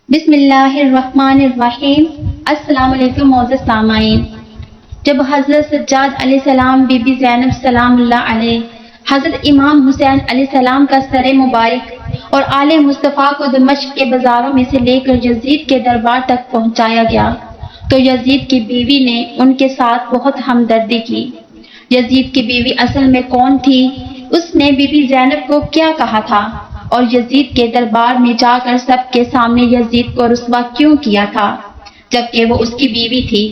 بسم اللہ الرحمن الرحیم۔ السلام علیکم معزز سامعین۔ جب حضرت سجاد علیہ السلام، بی بی زینب سلام اللہ علیہ، حضرت امام حسین علیہ السلام کا سر مبارک اور آل مصطفیٰ کو دمشق کے بازاروں میں سے لے کر یزید کے دربار تک پہنچایا گیا تو یزید کی بیوی نے ان کے ساتھ بہت ہمدردی کی۔ یزید کی بیوی اصل میں کون تھی؟ اس نے بی بی زینب کو کیا کہا تھا اور یزید کے دربار میں جا کر سب کے سامنے یزید کو رسوا کیوں کیا تھا جبکہ وہ اس کی بیوی تھی؟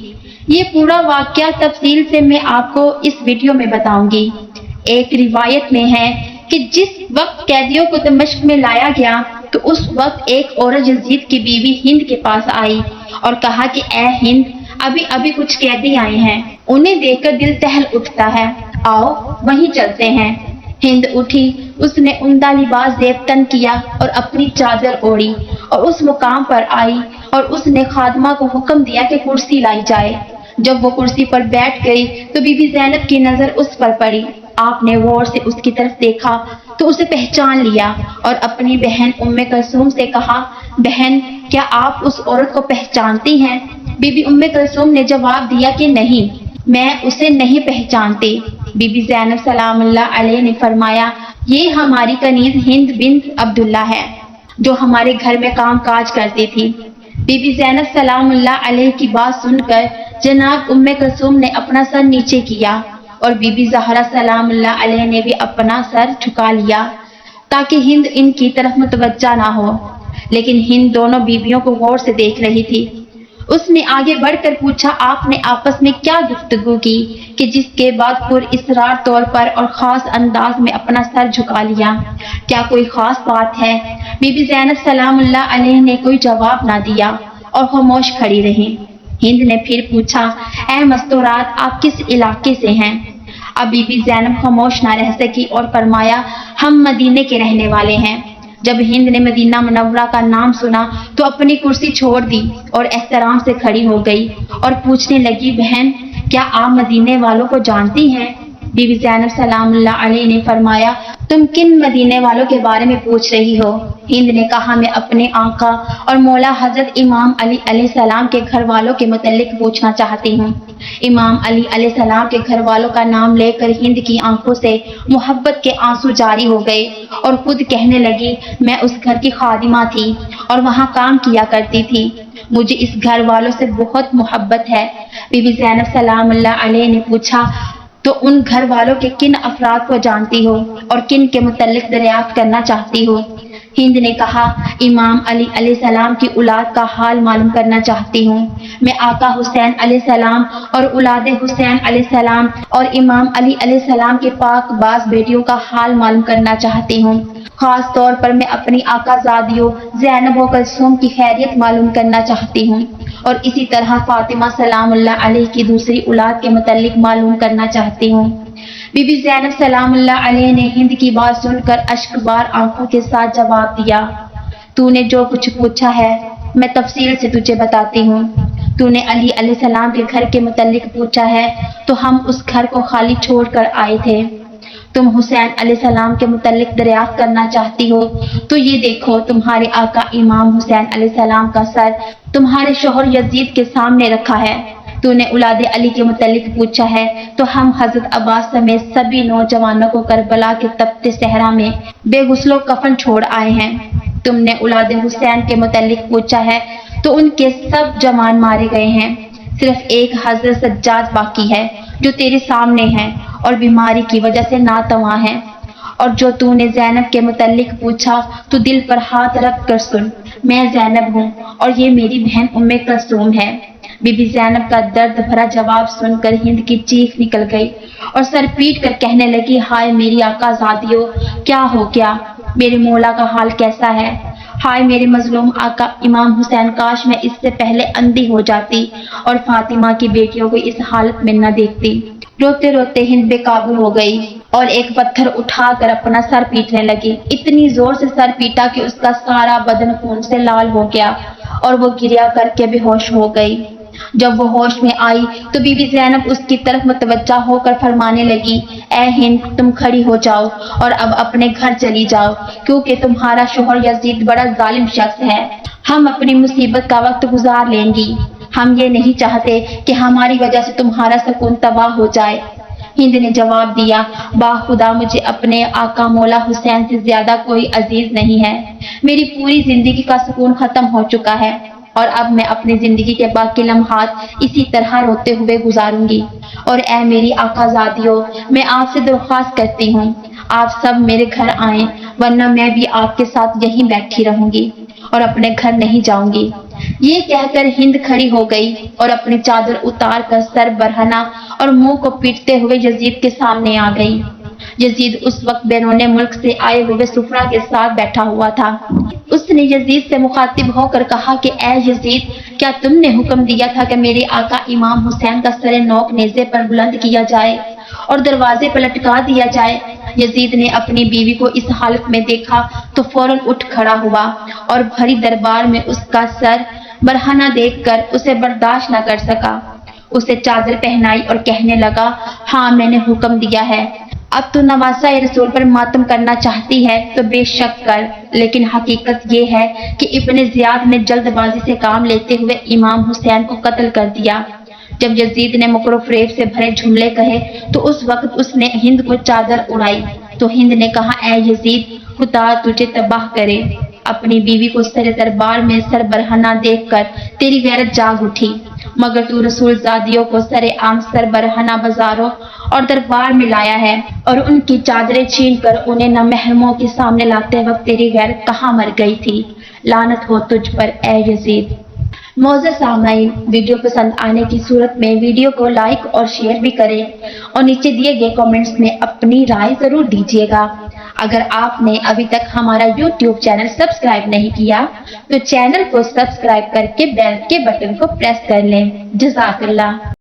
یہ پورا واقعہ تفصیل سے میں آپ کو اس ویڈیو میں بتاؤں گی۔ ایک روایت میں ہے کہ جس وقت قیدیوں کو دمشق میں لایا گیا تو اس وقت ایک عورت یزید کی بیوی ہند کے پاس آئی اور کہا کہ اے ہند، ابھی کچھ قیدی آئے ہیں، انہیں دیکھ کر دل دہل اٹھتا ہے، آؤ وہیں چلتے ہیں۔ ہند اٹھی، اس نے عمدہ لباس زیب تن کیا اور اپنی چادر اوڑھی اور اس مقام پر آئی اور اس نے خادمہ کو حکم دیا کہ کرسی لائی جائے۔ جب وہ کرسی پر بیٹھ گئی تو بی بی زینب کی نظر اس پر پڑی۔ آپ نے غور سے اس کی طرف دیکھا تو اسے پہچان لیا اور اپنی بہن ام کلثوم سے کہا، بہن کیا آپ اس عورت کو پہچانتی ہیں؟ بی بی ام کلثوم نے جواب دیا کہ نہیں، میں اسے نہیں پہچانتی۔ بی بی زینب سلام اللہ علیہ نے فرمایا، یہ ہماری کنیز ہند بنت عبداللہ ہے جو ہمارے گھر میں کام کاج کرتی تھی۔ بی بی زینب سلام اللہ علیہ کی بات سن کر جناب ام کلثوم نے اپنا سر نیچے کیا اور بی بی زہرا سلام اللہ علیہ نے بھی اپنا سر جھکا لیا تاکہ ہند ان کی طرف متوجہ نہ ہو، لیکن ہند دونوں بیویوں کو غور سے دیکھ رہی تھی۔ اس نے آگے بڑھ کر پوچھا، آپ نے آپس میں کیا گفتگو کی کہ جس کے بعد پر اصرار طور پر اور خاص انداز میں اپنا سر جھکا لیا؟ کیا کوئی خاص بات ہے؟ بی بی زینب سلام اللہ علیہ نے کوئی جواب نہ دیا اور خاموش کھڑی رہی۔ ہند نے پھر پوچھا، اے مستورات، آپ کس علاقے سے ہیں؟ اب بی بی زینب خاموش نہ رہ سکی اور فرمایا، ہم مدینے کے رہنے والے ہیں۔ جب ہند نے مدینہ منورہ کا نام سنا تو اپنی کرسی چھوڑ دی اور احترام سے کھڑی ہو گئی اور پوچھنے لگی، بہن کیا آپ مدینے والوں کو جانتی ہیں؟ بی بی زینب سلام اللہ علیہ نے فرمایا، تم کن مدینے والوں کے بارے میں پوچھ رہی ہو؟ ہند نے کہا، میں اپنے آقا اور مولا حضرت امام علی علیہ السلام کے گھر والوں کے متعلق پوچھنا چاہتی ہوں۔ امام علی علیہ السلام کے گھر والوں کا نام لے کر ہند کی آنکھوں سے محبت کے آنسو جاری ہو گئے اور خود کہنے لگی، میں اس گھر کی خادمہ تھی اور وہاں کام کیا کرتی تھی، مجھے اس گھر والوں سے بہت محبت ہے۔ بی بی زینب سلام اللہ علیہ نے پوچھا، تو ان گھر والوں کے کن افراد کو جانتی ہو اور کن کے متعلق دریافت کرنا چاہتی ہو؟ ہند نے کہا، امام علی علیہ السلام کی اولاد کا حال معلوم کرنا چاہتی ہوں۔ میں آقا حسین علیہ السلام اور اولاد حسین علیہ السلام اور امام علی علیہ السلام کے پاک باز بیٹیوں کا حال معلوم کرنا چاہتی ہوں۔ خاص طور پر میں اپنی آقا زادیوں زینب و کلثوم کی خیریت معلوم کرنا چاہتی ہوں اور اسی طرح فاطمہ سلام اللہ علیہ کی دوسری اولاد کے متعلق معلوم کرنا چاہتی ہوں۔ بی بی زینب سلام اللہ علیہ نے ہند کی بات سن کر اشک بار آنکھوں کے ساتھ جواب دیا، تو نے جو کچھ پوچھا ہے میں تفصیل سے تجھے بتاتی ہوں۔ تو نے علی علیہ السلام کے گھر کے متعلق پوچھا ہے تو ہم اس گھر کو خالی چھوڑ کر آئے تھے۔ تم حسین علیہ السلام کے متعلق دریافت کرنا چاہتی ہو تو یہ دیکھو، تمہارے آقا امام حسین علیہ السلام کا سر تمہارے شوہر یزید کے سامنے رکھا ہے۔ تو نے اولاد علی کے متعلق پوچھا ہے تو ہم حضرت عباس سمیت سبھی نوجوانوں کو کربلا کے تپتے صحرا میں بے غسل و کفن چھوڑ آئے ہیں۔ تم نے اولاد حسین کے متعلق پوچھا ہے تو ان کے سب جوان مارے گئے ہیں، صرف ایک حضرت سجاد باقی ہے جو تیرے سامنے ہے اور بیماری کی وجہ سے ناتواں ہے۔ اور جو تو نے زینب کے متعلق پوچھا تو دل پر ہاتھ رکھ کر سن، میں زینب ہوں اور یہ میری بہن ام کلثوم ہے۔ بی بی زینب کا درد بھرا جواب سن کر ہند کی چیخ نکل گئی اور سر پیٹ کر کہنے لگی، ہائے میری آقا زادیوں، کیا ہو گیا؟ میرے مولا کا حال کیسا ہے؟ ہائے میرے مظلوم آقا امام حسین، کاش میں اس سے پہلے اندھی ہو جاتی اور فاطمہ کی بیٹیوں کو اس حالت میں نہ دیکھتی۔ روتے روتے ہند بے قابو ہو گئی اور ایک پتھر اٹھا کر اپنا سر پیٹنے لگی۔ اتنی زور سے سر پیٹا کہ اس کا سارا بدن خون سے لال ہو گیا اور وہ گریا کر کے بے ہوش ہو گئی۔ جب وہ ہوش میں آئی تو بی بی زینب اس کی طرف متوجہ ہو کر فرمانے لگی، اے ہند، تم کھڑی ہو جاؤ اور اب اپنے گھر چلی جاؤ، کیونکہ تمہارا شوہر یزید بڑا ظالم شخص ہے۔ ہم اپنی مصیبت کا وقت گزار لیں گی، ہم یہ نہیں چاہتے کہ ہماری وجہ سے تمہارا سکون تباہ ہو جائے۔ ہند نے جواب دیا، با خدا مجھے اپنے آقا مولا حسین سے زیادہ کوئی عزیز نہیں ہے۔ میری پوری زندگی کا سکون ختم ہو چکا ہے اور اب میں اپنی زندگی کے باقی لمحات اسی طرح روتے ہوئے گزاروں گی۔ اور اے میری آقا زادیوں، میں آپ سے درخواست کرتی ہوں، آپ سب میرے گھر آئیں، ورنہ میں بھی آپ کے ساتھ یہیں بیٹھی رہوں گی اور اپنے گھر نہیں جاؤں گی۔ یہ کہہ کر ہند کھڑی ہو گئی اور اپنی چادر اتار کر سر برہنہ اور منہ کو پیٹتے ہوئے یزید کے سامنے آ گئی۔ یزید اس وقت بیرون ملک سے آئے ہوئے سفرا کے ساتھ بیٹھا ہوا تھا۔ اس نے یزید سے مخاطب ہو کر کہا کہ اے یزید، کیا تم نے حکم دیا تھا کہ میرے آقا امام حسین کا سر نوک نیزے پر بلند کیا جائے اور دروازے پر لٹکا دیا جائے؟ یزید نے اپنی بیوی کو اس حالت میں دیکھا تو فوراً اٹھ کھڑا ہوا اور بھری دربار میں اس کا سر برہنہ دیکھ کر اسے برداشت نہ کر سکا۔ اسے چادر پہنائی اور کہنے لگا، ہاں میں نے حکم دیا ہے، اب تو نواسہ رسول پر ماتم کرنا چاہتی ہے تو بے شک کر، لیکن حقیقت یہ ہے کہ ابن زیاد نے جلد بازی سے کام لیتے ہوئے امام حسین کو قتل کر دیا۔ جب یزید نے مکر و فریب سے بھرے جملے کہے تو اس وقت اس نے ہند کو چادر اڑائی تو ہند نے کہا، اے یزید، خدا تجھے تباہ کرے۔ اپنی بیوی کو سر دربار میں سر برہنہ دیکھ کر تیری غیرت جاگ اٹھی، مگر تو رسول زادیوں کو سر عام سر برہنہ بازاروں اور دربار میں لایا ہے اور ان کی چادریں چھین کر انہیں نامحرموں کے سامنے لاتے وقت تیری غیرت کہاں مر گئی تھی؟ لعنت ہو تجھ پر اے یزید۔ معزز سامعین، ویڈیو پسند آنے کی صورت میں ویڈیو کو لائک اور شیئر بھی کریں اور نیچے دیے گئے کامنٹس میں اپنی رائے ضرور دیجیے گا۔ اگر آپ نے ابھی تک ہمارا یوٹیوب چینل سبسکرائب نہیں کیا تو چینل کو سبسکرائب کر کے بیل کے بٹن کو پریس کر لیں۔ جزاک اللہ۔